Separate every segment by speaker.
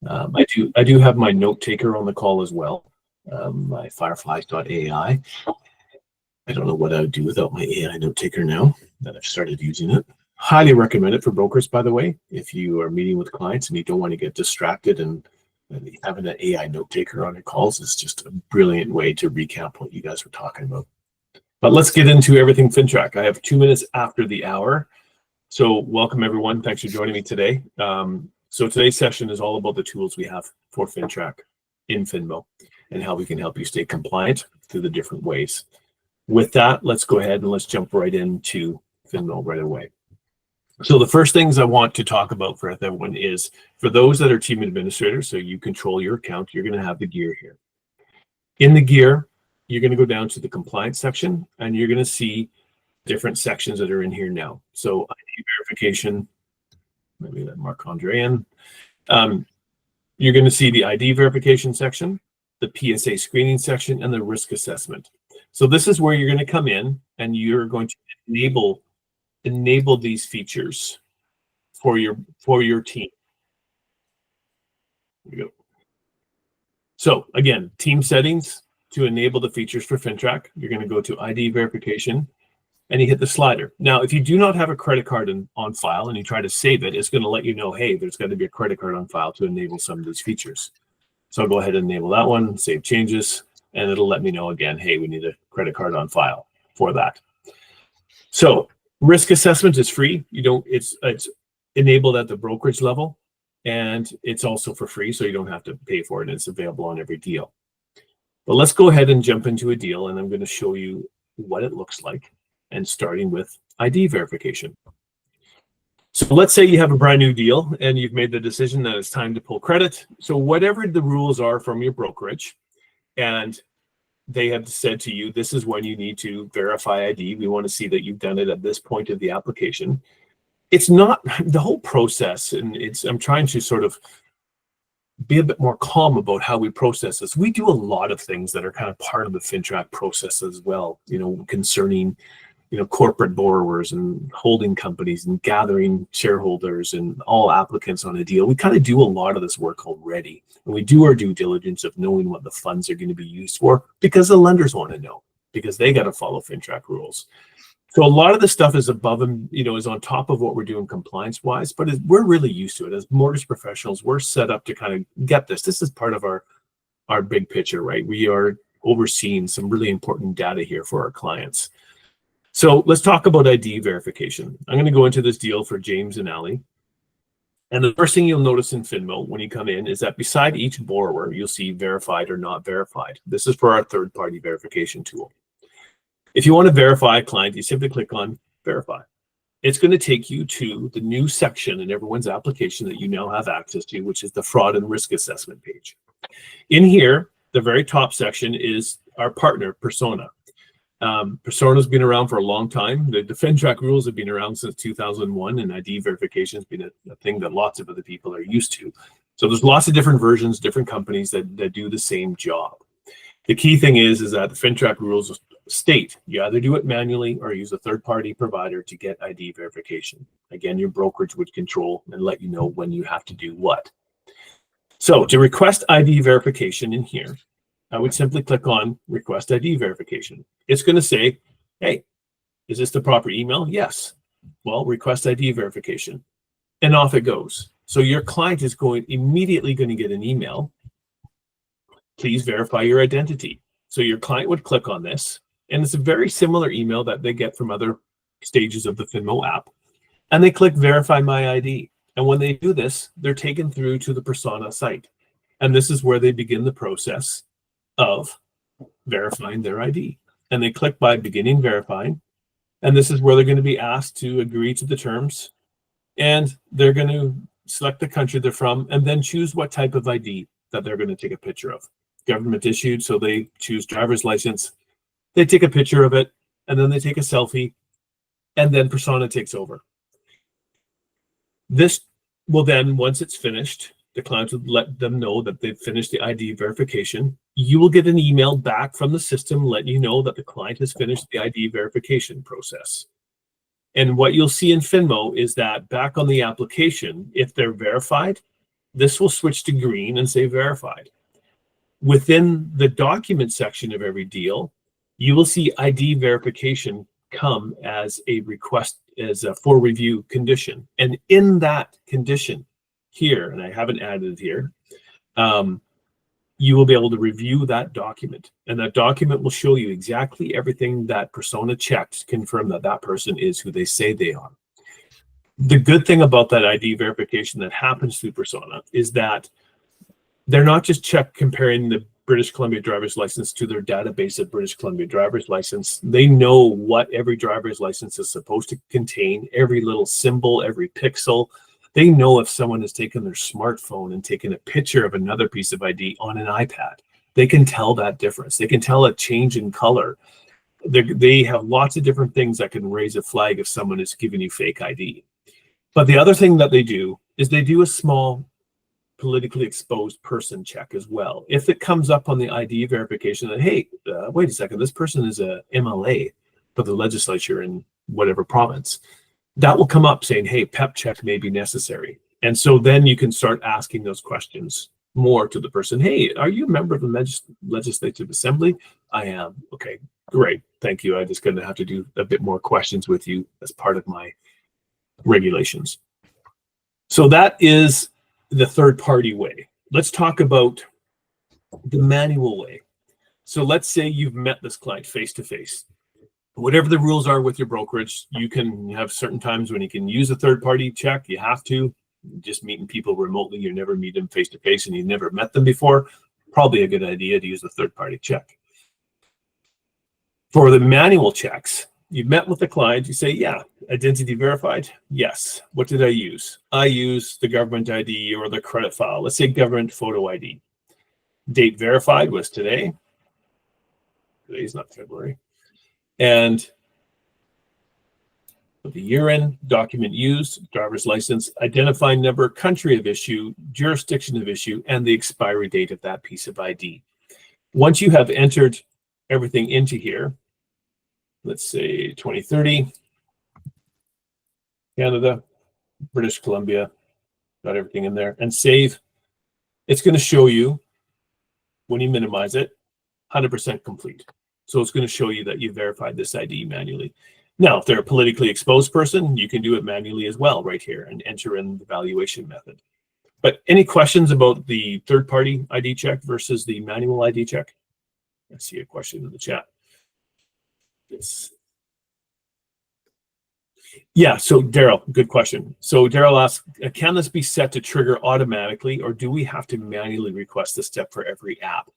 Speaker 1: I do have my note taker on the call as well, my fireflies.ai. I don't know what I would do without my AI note taker now that I've started using it. Highly recommend it for brokers, by the way. If you are meeting with clients and you don't want to get distracted, and having an AI note taker on your calls is just a brilliant way to recap what you guys were talking about. But let's get into everything Fintrac. I have 2 minutes after the hour. So welcome everyone. Thanks for joining me today. So today's session is all about the tools we have for Fintrac in Finmo and how we can help you stay compliant through the different ways. With that, let's go ahead and let's jump right into Finmo right away. So the first things I want to talk about for everyone is, for those that are team administrators, so you control your account, you're going to have the gear here. In the gear, you're going to go down to the compliance section, and you're going to see different sections that are in here now. So ID verification, maybe let Marc-Andre in. You're going to see the ID verification section, the PSA screening section, and the risk assessment. So this is where you're going to come in and you're going to enable these features for your team. Here we go. So again, team settings to enable the features for Fintrac. You're going to go to ID verification and you hit the slider. Now, if you do not have a credit card on file and you try to save it, it's going to let you know, hey, there's got to be a credit card on file to enable some of these features. So I'll go ahead and enable that one, save changes, and it'll let me know again, hey, we need a credit card on file for that. So risk assessment is free. It's enabled at the brokerage level, and it's also for free, so you don't have to pay for it. It's available on every deal. But let's go ahead and jump into a deal, and I'm going to show you what it looks like, and starting with ID verification. So let's say you have a brand new deal and you've made the decision that it's time to pull credit. So whatever the rules are from your brokerage, and they have said to you, this is when you need to verify ID. We want to see that you've done it at this point of the application. It's not the whole process, and I'm trying to sort of be a bit more calm about how we process this. We do a lot of things that are kind of part of the Fintrac process as well, concerning corporate borrowers and holding companies and gathering shareholders and all applicants on a deal. We kind of do a lot of this work already. And we do our due diligence of knowing what the funds are going to be used for, because the lenders want to know, because they got to follow Fintrac rules. So a lot of the stuff is above and, is on top of what we're doing compliance wise, but we're really used to it. As mortgage professionals, we're set up to kind of get this. This is part of our big picture, right? We are overseeing some really important data here for our clients. So let's talk about ID verification. I'm going to go into this deal for James and Ali. And the first thing you'll notice in Finmo when you come in is that beside each borrower, you'll see verified or not verified. This is for our third-party verification tool. If you want to verify a client, you simply click on verify. It's going to take you to the new section in everyone's application that you now have access to, which is the fraud and risk assessment page. In here, the very top section is our partner, Persona. Persona's been around for a long time. The Fintrac rules have been around since 2001, and ID verification has been a thing that lots of other people are used to. So there's lots of different versions, different companies that do the same job. The key thing is that the Fintrac rules state you either do it manually or use a third-party provider to get ID verification. Again, your brokerage would control and let you know when you have to do what. So to request ID verification in here, I would simply click on request ID verification. It's going to say, hey, is this the proper email? Yes. Well, request ID verification. And off it goes. So your client is immediately going to get an email. Please verify your identity. So your client would click on this, and it's a very similar email that they get from other stages of the Finmo app. And they click verify my ID. And when they do this, they're taken through to the Persona site. And this is where they begin the process of verifying their ID. And they click by beginning verifying. And this is where they're going to be asked to agree to the terms. And they're going to select the country they're from and then choose what type of ID that they're going to take a picture of. Government issued, so they choose driver's license. They take a picture of it, and then they take a selfie, and then Persona takes over. This will then, once it's finished, the client will let them know that they've finished the ID verification. You will get an email back from the system letting you know that the client has finished the ID verification process. And what you'll see in Finmo is that back on the application, if they're verified, this will switch to green and say verified. Within the document section of every deal, you will see ID verification come as a request, as a for review condition. And in that condition here, and I haven't added it here, you will be able to review that document. And that document will show you exactly everything that persona checked to confirm that that person is who they say they are. The good thing about that ID verification that happens through persona is that they're not just comparing the British Columbia driver's license to their database of British Columbia driver's license. They know what every driver's license is supposed to contain, every little symbol, every pixel. They know if someone has taken their smartphone and taken a picture of another piece of ID on an iPad. They can tell that difference. They can tell a change in color. They have lots of different things that can raise a flag if someone is giving you fake ID. But the other thing that they do is they do a small politically exposed person check as well. If it comes up on the ID verification that, hey, wait a second, this person is a MLA for the legislature in whatever province, that will come up saying, hey, PEP check may be necessary. And so then you can start asking those questions more to the person. Hey, are you a member of the Legislative Assembly? I am. Okay, great. Thank you. I'm just going to have to do a bit more questions with you as part of my regulations. So that is the third-party way. Let's talk about the manual way. So let's say you've met this client face-to-face. Whatever the rules are with your brokerage, you can have certain times when you can use a third-party check. You have to. Just meeting people remotely, you never meet them face-to-face and you've never met them before, probably a good idea to use a third-party check. For the manual checks, you've met with the client, you say, yeah, identity verified? Yes. What did I use? I used the government ID or the credit file. Let's say government photo ID. Date verified was today. Today's not February. And the year in, document used, driver's license, identifying number, country of issue, jurisdiction of issue, and the expiry date of that piece of ID. Once you have entered everything into here, let's say 2030, Canada, British Columbia, got everything in there, and save. It's going to show you, when you minimize it, 100% complete. So it's going to show you that you verified this ID manually. Now, if they're a politically exposed person, you can do it manually as well right here and enter in the valuation method. But any questions about the third-party ID check versus the manual ID check? I see a question in the chat. Yes. Yeah, so Daryl, good question. So Daryl asks, can this be set to trigger automatically, or do we have to manually request this step for every app?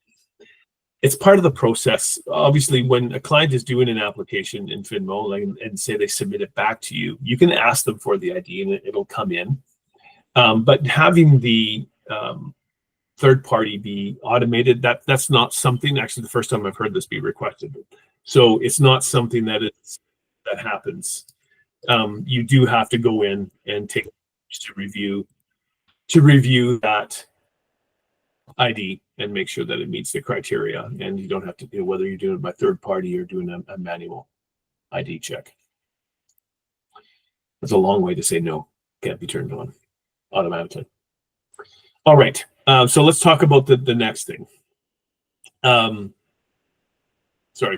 Speaker 1: It's part of the process. Obviously, when a client is doing an application in Finmo and say they submit it back to you, you can ask them for the ID and it'll come in. But having the third party be automated, that's not something, actually the first time I've heard this be requested. So it's not something that happens. You do have to go in and take to review that ID and make sure that it meets the criteria, and you don't have to do whether you're doing it by third party or doing a manual ID check. That's a long way to say no, can't be turned on automatically. All right, so let's talk about the next thing. Sorry,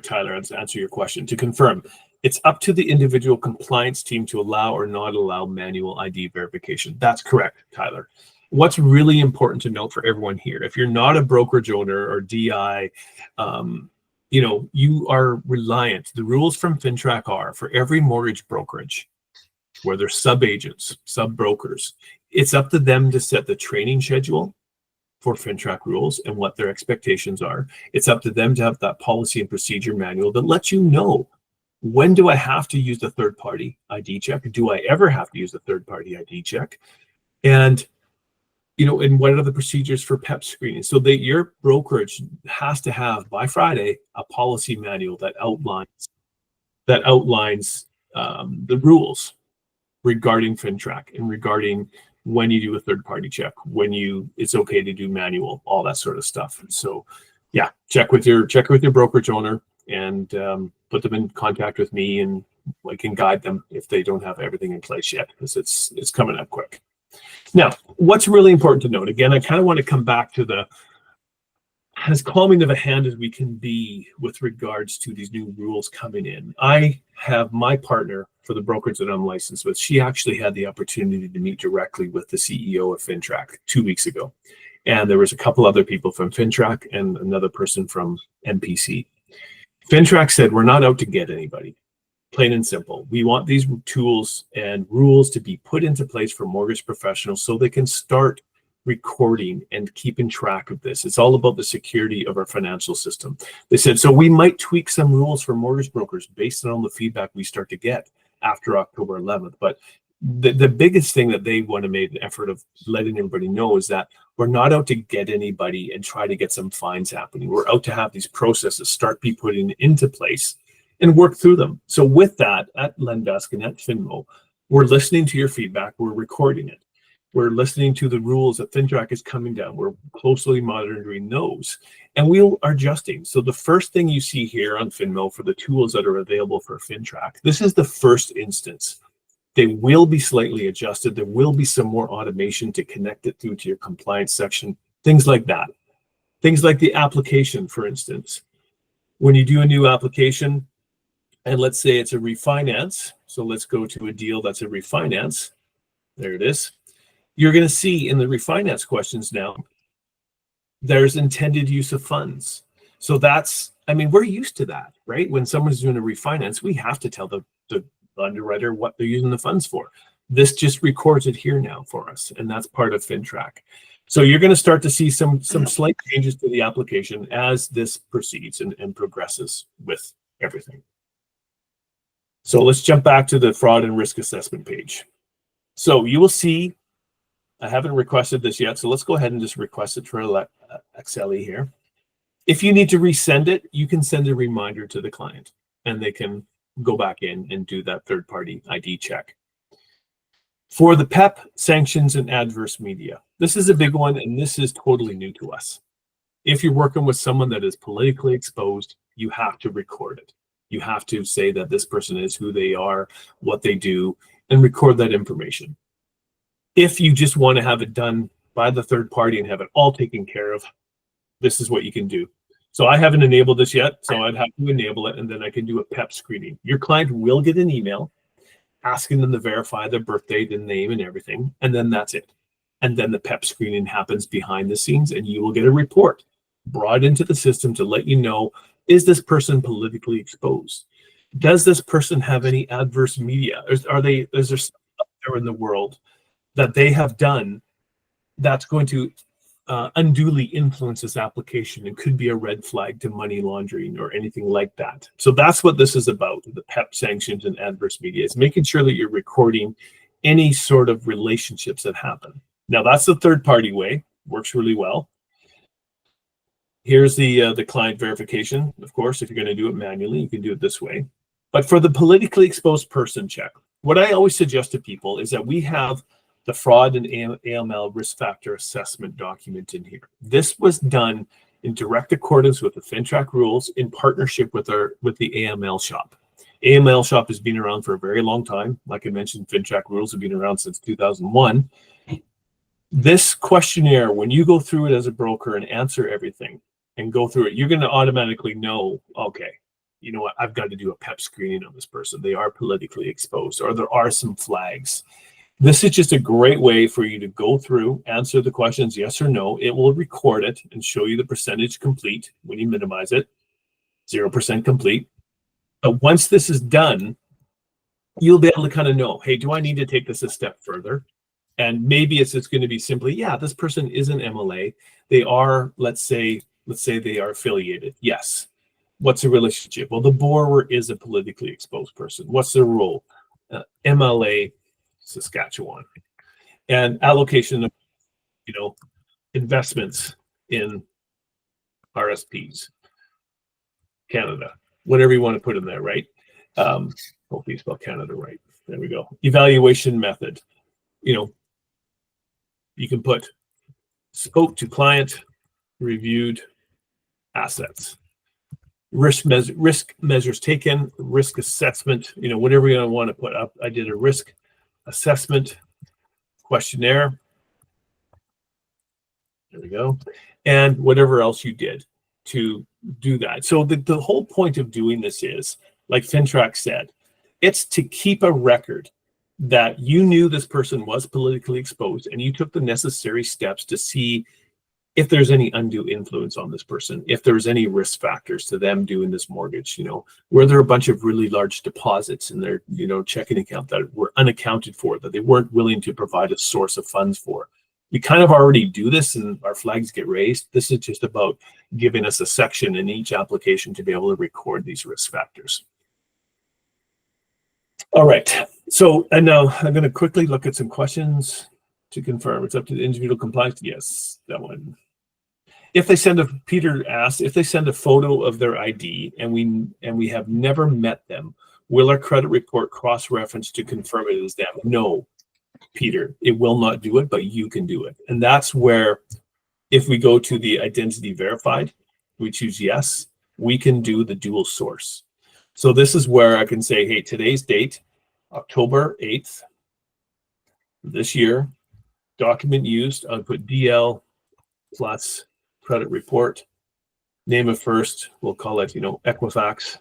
Speaker 1: Tyler, to answer your question. To confirm, it's up to the individual compliance team to allow or not allow manual ID verification. That's correct, Tyler. What's really important to note for everyone here, if you're not a brokerage owner or DI, you are reliant. The rules from Fintrac are for every mortgage brokerage, where they're sub-agents, sub-brokers, it's up to them to set the training schedule for Fintrac rules and what their expectations are. It's up to them to have that policy and procedure manual that lets you know, when do I have to use the third-party ID check? Do I ever have to use the third-party ID check? And and what are the procedures for PEP screening? So that your brokerage has to have by Friday a policy manual that outlines the rules regarding Fintrac and regarding when you do a third-party check, when it's okay to do manual, all that sort of stuff. So, yeah, check with your brokerage owner and put them in contact with me, and I can guide them if they don't have everything in place yet, because it's coming up quick. Now, what's really important to note, again, I kind of want to come back to the as calming of a hand as we can be with regards to these new rules coming in. I have my partner for the brokerage that I'm licensed with. She actually had the opportunity to meet directly with the CEO of Fintrac 2 weeks ago. And there was a couple other people from Fintrac and another person from MPC. Fintrac said, we're not out to get anybody. Plain and simple. We want these tools and rules to be put into place for mortgage professionals so they can start recording and keeping track of this. It's all about the security of our financial system. They said, so we might tweak some rules for mortgage brokers based on the feedback we start to get after October 11th. But the biggest thing that they want to make an effort of letting everybody know is that we're not out to get anybody and try to get some fines happening. We're out to have these processes start be putting into place and work through them. So with that, at Lendesk and at Finmo, we're listening to your feedback. We're recording it. We're listening to the rules that Fintrac is coming down. We're closely monitoring those, and we are adjusting. So the first thing you see here on Finmo for the tools that are available for Fintrac, this is the first instance. They will be slightly adjusted. There will be some more automation to connect it through to your compliance section, things like that. Things like the application, for instance. When you do a new application, and let's say it's a refinance, so let's go to a deal that's a refinance. There it is. You're going to see in the refinance questions now, there's intended use of funds. So that's, I mean, we're used to that, right? When someone's doing a refinance, we have to tell the underwriter what they're using the funds for. This just records it here now for us, and that's part of Fintrac. So you're going to start to see some slight changes to the application as this proceeds and progresses with everything. So let's jump back to the fraud and risk assessment page. So you will see, I haven't requested this yet, so let's go ahead and just request it for XLE here. If you need to resend it, you can send a reminder to the client and they can go back in and do that third-party ID check. For the PEP, sanctions and adverse media, this is a big one and this is totally new to us. If you're working with someone that is politically exposed, you have to record it. You have to say that this person is who they are, what they do, and record that information. If you just want to have it done by the third party and have it all taken care of, this is what you can do. So I haven't enabled this yet, so I'd have to enable it, and then I can do a PEP screening. Your client will get an email asking them to verify their birth date and name and everything, and then that's it. And then the PEP screening happens behind the scenes, and you will get a report brought into the system to let you know, is this person politically exposed? Does this person have any adverse media? Is there stuff out there in the world that they have done that's going to unduly influence this application and could be a red flag to money laundering or anything like that? So that's what this is about, the PEP sanctions and adverse media. It's making sure that you're recording any sort of relationships that happen. Now that's the third party way, works really well. Here's the client verification. Of course, if you're going to do it manually, you can do it this way. But for the politically exposed person check, what I always suggest to people is that we have the fraud and AML risk factor assessment document in here. This was done in direct accordance with the Fintrac rules in partnership with the AML shop. AML shop has been around for a very long time. Like I mentioned, Fintrac rules have been around since 2001. This questionnaire, when you go through it as a broker and answer everything and go through it, you're going to automatically know, okay, you know what, I've got to do a PEP screening on this person. They are politically exposed, or there are some flags. This is just a great way for you to go through, answer the questions, yes or no. It will record it and show you the percentage complete when you minimize it, 0% complete. But once this is done, you'll be able to kind of know, hey, do I need to take this a step further? And maybe it's going to be simply, yeah, this person is an MLA. They are, let's say they are affiliated. Yes. What's the relationship? Well, the borrower is a politically exposed person. What's their role? MLA, Saskatchewan, and allocation of, investments in RSPs, Canada, whatever you want to put in there, right? Hopefully you spell Canada right. There we go. Evaluation method. You can put spoke to client, reviewed assets, risk measures taken, risk assessment, whatever you want to put up. I did a risk assessment questionnaire. There we go. And whatever else you did to do that. So the whole point of doing this is, like Fintrac said, it's to keep a record that you knew this person was politically exposed and you took the necessary steps to see if there's any undue influence on this person, if there's any risk factors to them doing this mortgage, were there a bunch of really large deposits in their, checking account that were unaccounted for, that they weren't willing to provide a source of funds for. We kind of already do this and our flags get raised. This is just about giving us a section in each application to be able to record these risk factors. All right, so, and now I'm going to quickly look at some questions to confirm. It's up to the individual compliance. Yes, that one. If they send Peter asked, if they send a photo of their ID and we have never met them, will our credit report cross-reference to confirm it is them? No, Peter, it will not do it, but you can do it. And that's where, if we go to the identity verified, we choose yes, we can do the dual source. So this is where I can say, hey, today's date, October 8th, this year, document used, I'll put DL plus credit report, name of first, we'll call it, Equifax,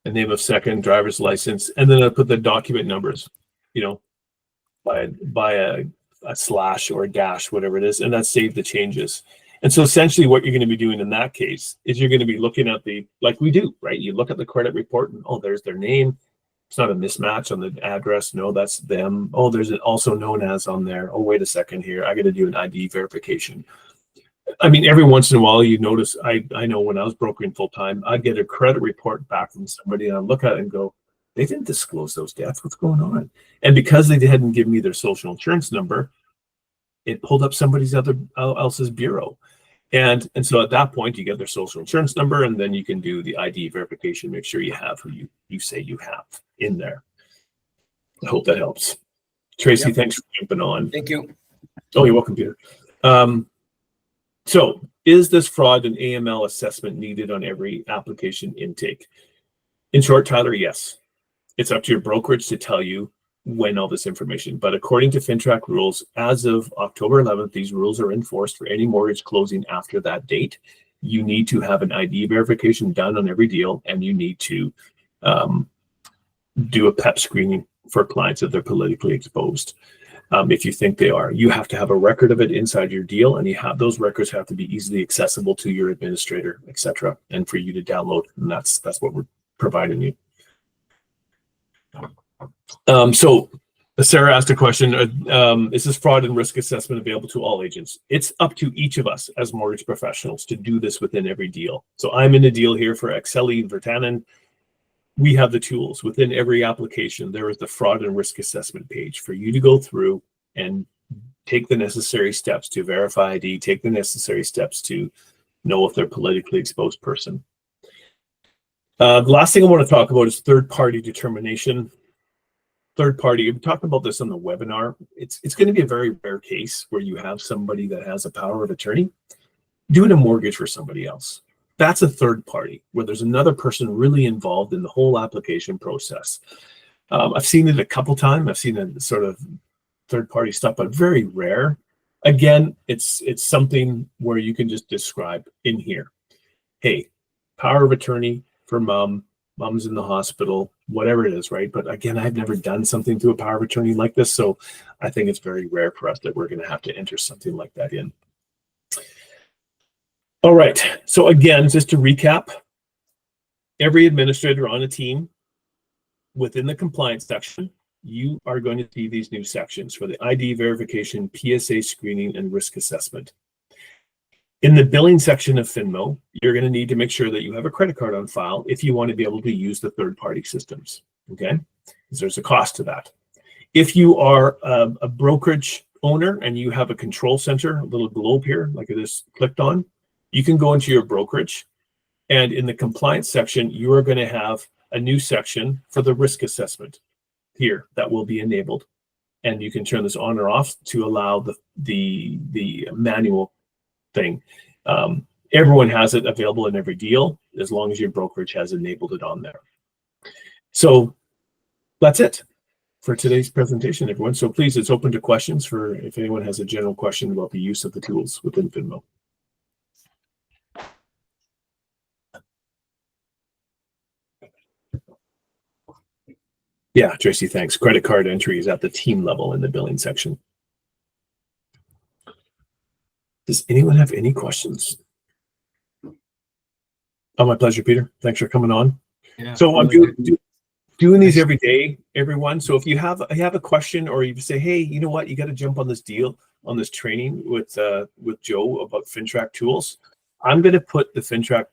Speaker 1: and name of second, driver's license, and then I'll put the document numbers, by a slash or a dash, whatever it is, and that saved the changes. And so essentially what you're going to be doing in that case is you're going to be looking at like we do, right? You look at the credit report and, oh, there's their name. It's not a mismatch on the address. No, that's them. Oh, there's an also known as on there. Oh, wait a second here. I got to do an ID verification. I mean, every once in a while you notice, I know when I was brokering full time, I'd get a credit report back from somebody and I look at it and go, they didn't disclose those debts. What's going on? And because they hadn't given me their social insurance number, it pulled up somebody else's bureau. And so at that point, you get their social insurance number, and then you can do the ID verification, make sure you have who you say you have in there. I hope that helps. Tracy, yep. Thanks for jumping on.
Speaker 2: Thank you.
Speaker 1: Oh, you're welcome, Peter. So is this fraud and AML assessment needed on every application intake? In short, Tyler, yes. It's up to your brokerage to tell you when all this information, but according to Fintrac rules, as of October 11th, these rules are enforced for any mortgage closing after that date. You need to have an ID verification done on every deal, and you need to do a PEP screening for clients if they're politically exposed. If you think they are, you have to have a record of it inside your deal, and those records have to be easily accessible to your administrator, etc., and for you to download. And that's what we're providing you. So Sarah asked a question, is this fraud and risk assessment available to all agents? It's up to each of us as mortgage professionals to do this within every deal. So I'm in a deal here for Excelli and Vertanen. We have the tools within every application. There is the fraud and risk assessment page for you to go through and take the necessary steps to verify ID, take the necessary steps to know if they're a politically exposed person. The last thing I want to talk about is third-party determination. Third party, we talked about this on the webinar. It's going to be a very rare case where you have somebody that has a power of attorney doing a mortgage for somebody else. That's a third party where there's another person really involved in the whole application process. I've seen it a couple times. I've seen a sort of third party stuff, but very rare. Again, it's something where you can just describe in here. Hey, power of attorney for mom's in the hospital, whatever it is, right? But again, I've never done something to a power of attorney like this, so I think it's very rare for us that we're going to have to enter something like that in. All right, so again, just to recap, every administrator on a team within the compliance section, you are going to see these new sections for the ID verification, PSA screening, and risk assessment. In the billing section of Finmo, you're going to need to make sure that you have a credit card on file if you want to be able to use the third-party systems, okay? Because there's a cost to that. If you are a brokerage owner and you have a control center, a little globe here, like it is clicked on, you can go into your brokerage, and in the compliance section, you are going to have a new section for the risk assessment here that will be enabled. And you can turn this on or off to allow the manual thing. Everyone has it available in every deal as long as your brokerage has enabled it on there. So that's it. for today's presentation, everyone. So please, it's open to questions for if anyone has a general question about the use of the tools within Finmo. Yeah, Tracy, thanks. Credit card entry is at the team level in the billing section. Does anyone have any questions? Oh, my pleasure, Peter. Thanks for coming on.
Speaker 2: Yeah,
Speaker 1: so I'm doing these every day, everyone. So if you have a question, or you say, hey, you know what, you got to jump on this training with Joe about Fintrac tools, I'm going to put the Fintrac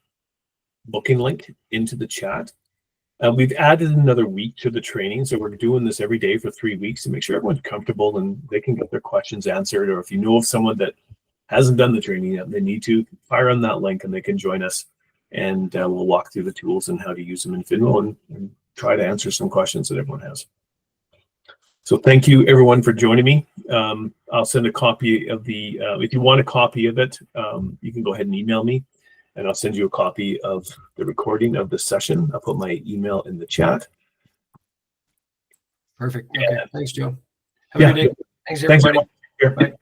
Speaker 1: booking link into the chat. We've added another week to the training, so we're doing this every day for 3 weeks to make sure everyone's comfortable and they can get their questions answered. Or if you know of someone that hasn't done the training yet, they need to fire on that link and they can join us, and we'll walk through the tools and how to use them in Finmo and try to answer some questions that everyone has. So thank you everyone for joining me. I'll send a copy of the, if you want a copy of it, you can go ahead and email me, and I'll send you a copy of the recording of the session. I'll put my email in the chat.
Speaker 2: Perfect. Okay. Thanks, Joe. Have a good day. Thanks, everybody.
Speaker 1: Thanks,